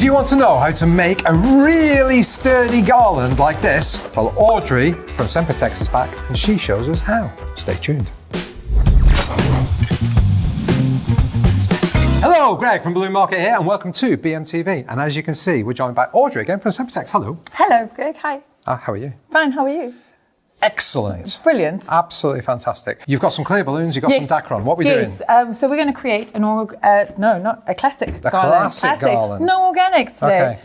Do you want to know how to make a really sturdy garland like this? Well, Audrey from Sempertex is back and she shows us how. Stay tuned. Hello, Greg from Balloon Market here and welcome to BMTV. And as you can see, we're joined by Audrey again from Sempertex. Hello. Hello, Greg. Hi. How are you? Fine, how are you? Excellent. Brilliant. Absolutely fantastic. You've got some clear balloons, you've got some Dacron. What are we doing? So we're going to create not a classic garland. Classic garland. No organics today. Okay.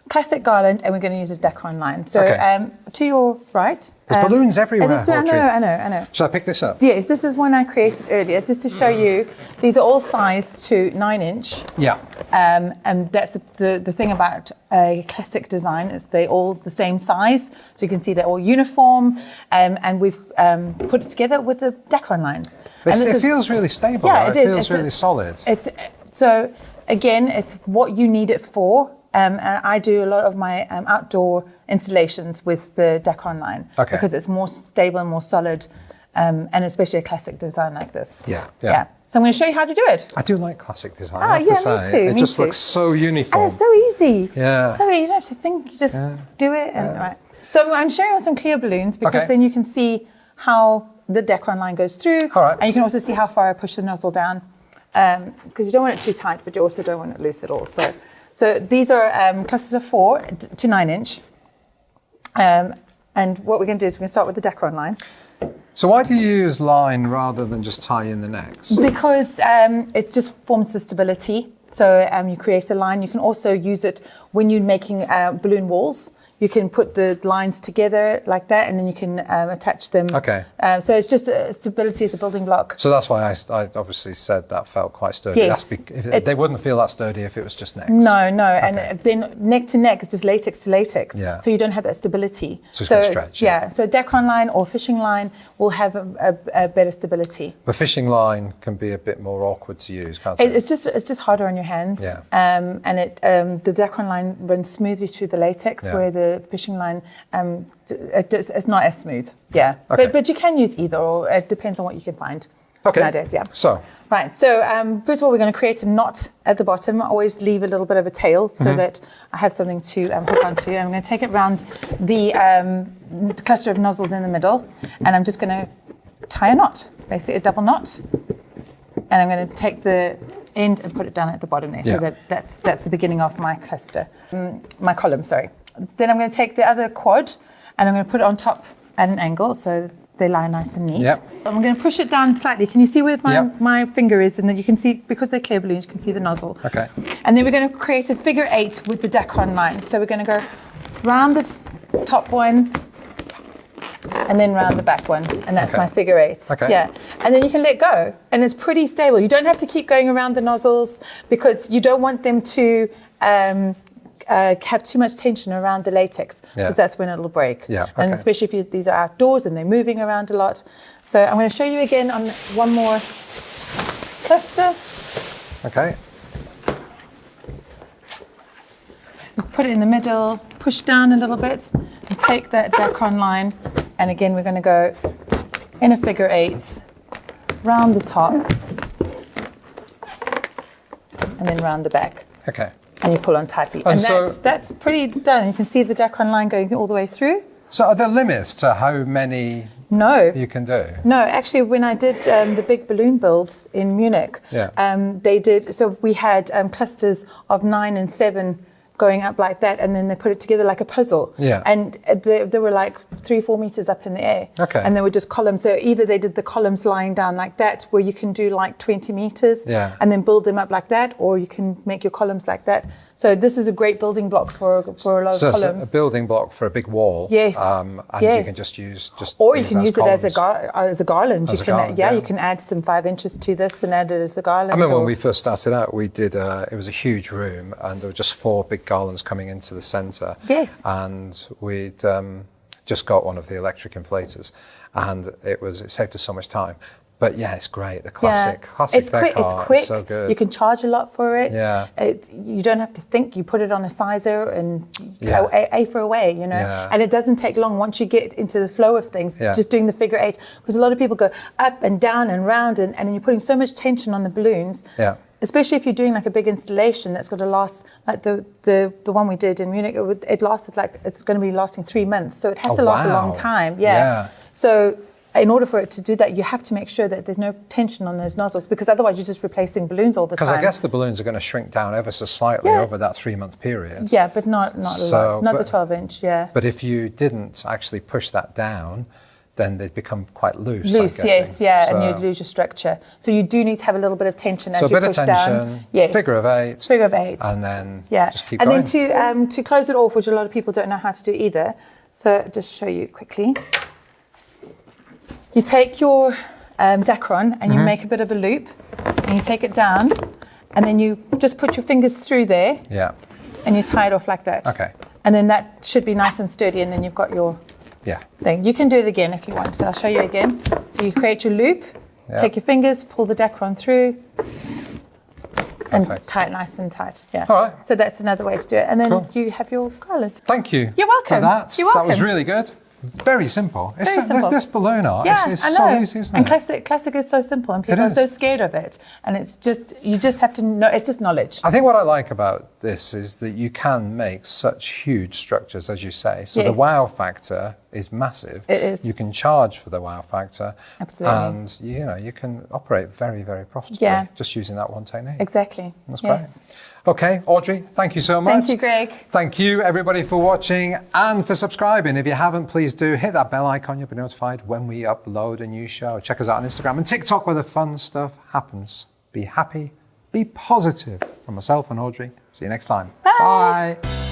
Classic garland, and we're going to use a Dacron line. So to your right. There's balloons everywhere, Audrey. I know. Shall I pick this up? Yes, this is one I created earlier, just to show you. These are all sized to 9-inch. Yeah. And that's the thing about a classic design is they're all the same size. So you can see they're all uniform. And we've put it together with the Dacron line. It feels really stable. Yeah, it feels really solid. So again, it's what you need it for. And I do a lot of my outdoor installations with the Dacron line because it's more stable and more solid, and especially a classic design like this. Yeah. So I'm going to show you how to do it. I do like classic design. I have to say. Me too. It just looks so uniform. And it's so easy. Yeah. So you don't have to think. You just do it. Right. So I'm showing you some clear balloons because then you can see how the Dacron line goes through, and you can also see how far I push the nozzle down, because you don't want it too tight, but you also don't want it loose at all. So these are clusters of 4 to 9-inch. And what we're going to do is we're going to start with the Dacron line. So why do you use line rather than just tie in the necks? Because it just forms the stability. So you create a line. You can also use it when you're making balloon walls. You can put the lines together like that, and then you can attach them. Okay. So it's just stability as a building block. So that's why I obviously said that felt quite sturdy. Yes. They wouldn't feel that sturdy if it was just necks. No. And then neck to neck is just latex to latex. Yeah. So you don't have that stability. So it's going to stretch. Yeah. So Dacron line or fishing line will have a better stability. The fishing line can be a bit more awkward to use, can't it? It's just harder on your hands. Yeah. And the Dacron line runs smoothly through the latex, where the fishing line it's not as smooth. Yeah. Okay. But you can use either, or it depends on what you can find nowadays. Yeah. So First of all, we're going to create a knot at the bottom. I always leave a little bit of a tail so that I have something to hook onto. And I'm going to take it around the cluster of nozzles in the middle, and I'm just going to tie a knot, basically a double knot. And I'm going to take the end and put it down at the bottom there. So that's the beginning of my cluster, my column. Sorry. Then I'm going to take the other quad and I'm going to put it on top at an angle so they lie nice and neat. Yep. I'm going to push it down slightly. Can you see where my finger is? And then you can see, because they're clear balloons, you can see the nozzle. Okay. And then we're going to create a figure 8 with the Dacron line. So we're going to go round the top one and then round the back one. And that's my figure 8. Okay. Yeah. And then you can let go. And it's pretty stable. You don't have to keep going around the nozzles because you don't want them to have too much tension around the latex, because that's when it'll break. Yeah, And especially if these are outdoors and they're moving around a lot. So I'm going to show you again on one more cluster. Okay. Put it in the middle, push down a little bit, and take that Dacron line. And again, we're going to go in a figure 8, round the top, and then round the back. Okay. And you pull on tightly. And that's pretty done. You can see the Dacron line going all the way through. So are there limits to how many you can do? No, actually, when I did the big balloon builds in Munich, they did, so we had clusters of 9 and 7 going up like that, and then they put it together like a puzzle. Yeah. And they were like 3-4 meters up in the air. Okay. And they were just columns. So either they did the columns lying down like that, where you can do like 20 meters, and then build them up like that, or you can make your columns like that. So this is a great building block for a lot of columns. So it's a building block for a big wall. Yes. And you can just use or you can use it as a garland. You can add some 5 inches to this and add it as a garland. I remember when we first started out, we did. It was a huge room, and there were just 4 big garlands coming into the centre. Yes. And we'd just got one of the electric inflators, and it saved us so much time. But yeah, it's great. The classic it's quick. Dacron It's quick. is so good. You can charge a lot for it. Yeah. You don't have to think. You put it on a sizer and Yeah. go A for away, you know. Yeah. And it doesn't take long once you get into the flow of things. Yeah. Just doing the figure eight, because a lot of people go up and down and round, and then you're putting so much tension on the balloons. Yeah. Especially if you're doing like a big installation that's got to last, like the one we did in Munich, it lasted like, it's going to be lasting 3 months. So it has to last a long time. Yeah. So in order for it to do that, you have to make sure that there's no tension on those nozzles, because otherwise you're just replacing balloons all the time. Because I guess the balloons are going to shrink down ever so slightly over that 3-month period. Yeah, but not a lot. Not the 12-inch, yeah. But if you didn't actually push that down, then they'd become quite loose. Loose, yes, yeah, and you'd lose your structure. So you do need to have a little bit of tension as you push down. So a bit of tension, yes. figure of eight. Figure of eight. And then just keep going. going. And then to close it off, which a lot of people don't know how to do either, so I'll just show you quickly. You take your Dacron and you make a bit of a loop, and you take it down, and then you just put your fingers through there. Yeah. And you tie it off like that. Okay. And then that should be nice and sturdy, and then you've got your thing. You can do it again if you want. So I'll show you again. So you create your loop, take your fingers, pull the Dacron through, and tie it nice and tight. Yeah. All right. So that's another way to do it. And then you have your garland. Thank you. You're welcome. For that. You're welcome. That was really good. Very simple. Very simple. This balloon art is I so know. easy, isn't and it? Classic is so simple, and people are so scared of it. And it's just, you just have to know, it's just knowledge. I think what I like about this is that you can make such huge structures, as you say. So the wow factor is massive. It is. You can charge for the wow factor. Absolutely. And you can operate very, very profitably just using that one technique. Exactly. That's great. Okay, Audrey, thank you so much. Thank you, Greg. Thank you, everybody, for watching and for subscribing. If you haven't, please do hit that bell icon. You'll be notified when we upload a new show. Check us out on Instagram and TikTok, where the fun stuff happens. Be happy, be positive. From myself and Audrey. See you next time. Bye. Bye.